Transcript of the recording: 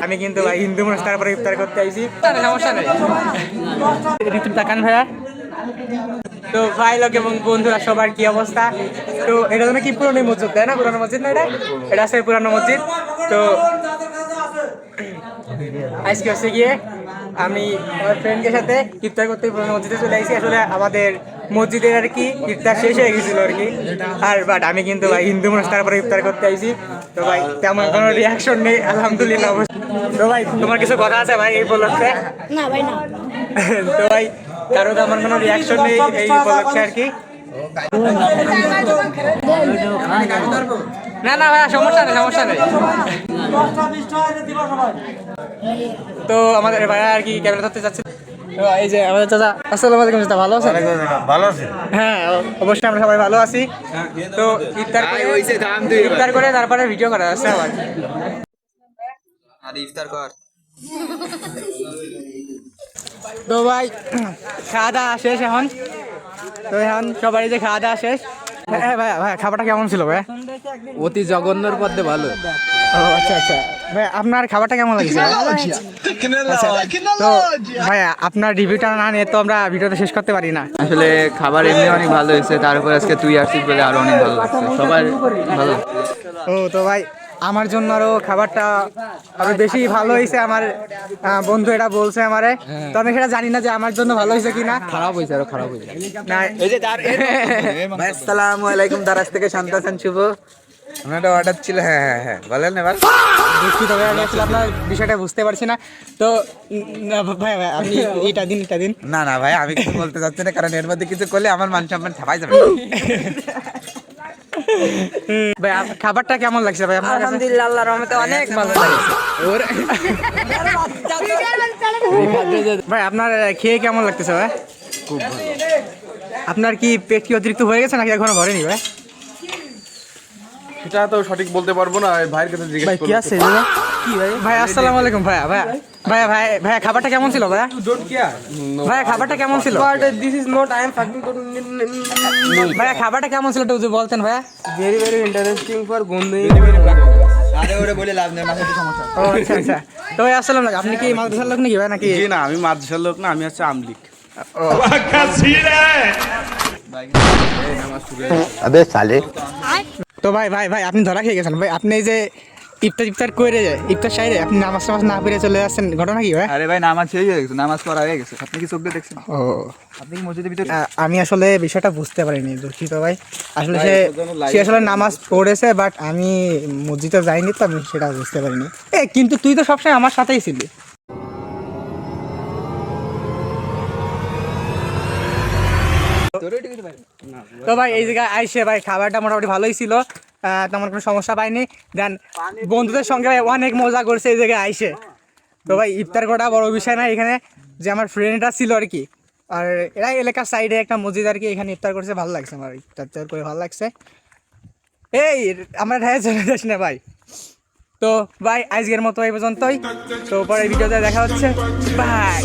আমি কিন্তু ভাই হিন্দু মানুষ, তারপরে ইফতার করতে আইছি, সমস্যা নেই। তাকান ভাইয়া। তো ভাই লোক এবং বন্ধুরা সবার কি অবস্থা? তো এটা তো কি পুরনো মসজিদ, তাই না? পুরানো মসজিদ না এটা? এটা আছে পুরানো মসজিদ। তো আজকে হচ্ছে গিয়ে আমি আমার ফ্রেন্ডের সাথে ইফতার করতে পুরোনো মসজিদে চলে আসি। আসলে আমাদের মসজিদের আর কি ইফতার শেষ হয়ে গেছিল আর কি। আর বাট আমি কিন্তু ভাই হিন্দু মানুষ, তারপরে ইফতার করতে আইছি। তো ভাই তেমন কোনো রিয়াকশন নেই, আলহামদুলিল্লাহ। তো ভাই তোমার কিছু কথা আছে ভাই এই উপলক্ষে? না ভাই না। তো ভাই কারো তেমন কোনো রিয়াকশন নেই এই উপলক্ষে আর কি। না না ভাই সমস্যা নেই, সমস্যা নেই। তো আমাদের ভাইয়া আর কি ক্যামেরা ধরতে চাচ্ছে। তো এই যে আমাদের চাচা, আসসালামু আলাইকুম চাচা, ভালো আছেন? ভালো আছে। হ্যাঁ অবশ্যই আমরা সবাই ভালো আছি। তো ইফতার করে তারপরে ভিডিও করা আছে আবার। ইফতার কর। তো ভাই খাওয়া দাওয়া শেষ এখন। তো এখন সবাই যে খাওয়া দাওয়া শেষ। হ্যাঁ ভাই, ভাই খাবারটা কেমন ছিল ভাই? অতি জঘন্যর মধ্যে ভালো। ও আচ্ছা আচ্ছা ভাই, আপনার খাবারটা কেমন লাগছে? তো ভাই আপনার রিভিউটা না নিয়ে তো আমরা ভিডিওটা শেষ করতে পারি না। আসলে খাবার এমনি অনেক ভালো হয়েছে, তার উপর আজকে তুই আসছিস বলে আরো অনেক ভালো লাগছে, সবার ভালো। ও তো ভাই আমার জন্য আরো খাবারটা আরো বেশি ভালো হয়েছে। আমার বন্ধু এটা বলছে আমারে, তো আমি সেটা জানি না যে আমার জন্য ভালো হয়েছে কিনা। খারাপ হয়েছে, আরো খারাপ হয়েছে। না এই যে ভাই আসসালামু আলাইকুম, দারাজ থেকে শান্ত হাসান শুভ। আমার একটা অর্ডার ছিল। হ্যাঁ হ্যাঁ হ্যাঁ বলেন এবার। দুঃখিত ভাই, আমি আসলে আপনার বিষয়টা বুঝতে পারছি না। তো ভাই ভাই আপনি এটা দিন। না না ভাই, আমি কিছু বলতে চাচ্ছি না, কারণ এর মধ্যে কিছু করলে আমার মান সম্মান ঠাপাই যাবে। ভাই খাবারটা কেমন লাগছে ভাই আপনার কাছে? আলহামদুলিল্লাহ, আল্লাহর রহমতে অনেক ভালো লাগছে। ভাই আপনার খেয়ে কেমন লাগতেছে ভাই? খুব ভালো। আপনার কি পেট কি অতিরিক্ত হয়ে গেছে নাকি এখনো ভরেনি ভাই? সেটা তো সঠিক বলতে পারবো না, ভাইয়ের কাছে জিজ্ঞেস ভাই কি আছে কি ভাই? ভাই আসসালামু আলাইকুম ভাই। ভাই খাবারটা কেমন ছিল ভাই? ভাই খাবারটা কেমন ছিল? This is not I am fucking ভাই খাবারটা কেমন ছিল একটু যদি বলতেন ভাই। ভেরি ভেরি ইন্টারেস্টিং ফর গন্ধি। আরে ওরে বলে লাভ নেই, মাথায় সমস্যা। ও আচ্ছা আচ্ছা। তো ভাই আসসালামু আলাইকুম, আপনি কি মাদ্রাসার লোক নাকি ভাই নাকি? জি না, আমি মাদ্রাসার লোক না, আমি হচ্ছে আমলিক। আবে সালে। তো ভাই আপনি ধরা খেয়ে গেছেন ভাই। আপনি এই যে ইফতার করে ইফতার সাইডে আপনি নামাজ না পড়ে চলে যাচ্ছেন, ঘটনা কি ভাই? আরে ভাই নামাজ শেষ হয়ে গেছে, নামাজ পড়া হয়ে গেছে। আপনি কি চোখ দিয়ে দেখছেন? ও আপনি কি মসজিদের ভিতরে? আমি আসলে বিষয়টা বুঝতে পারিনি, দুঃখিত ভাই। আসলে সে আসলে নামাজ পড়েছে, বাট আমি মসজিদে যাইনি, তো আমি সেটা বুঝতে পারিনি। কিন্তু তুই তো সবসময় আমার সাথেই ছিলি। তো ভাই এই জায়গায় আইসে ভাই খাবারটা মোটামুটি ভালোই ছিল, তেমন কোনো সমস্যা পাইনি। দেন বন্ধুদের সঙ্গে ভাই অনেক মজা করছে এই জায়গায় আইসে। তো ভাই ইফতার করা বড় বিষয় না, এখানে যে আমার ফ্রেন্ডটা ছিল আর কি, আর এরা এলাকার সাইডে একটা মসজিদ আর কি, এখানে ইফতার করছে, ভালো লাগছে আমার ইফতার করে, ভালো লাগছে। এই আমরা ঢাকা চলে যাস না ভাই। তো ভাই আজকের মতো এই পর্যন্তই। তো পরের ভিডিওতে দেখা হচ্ছে, বাই।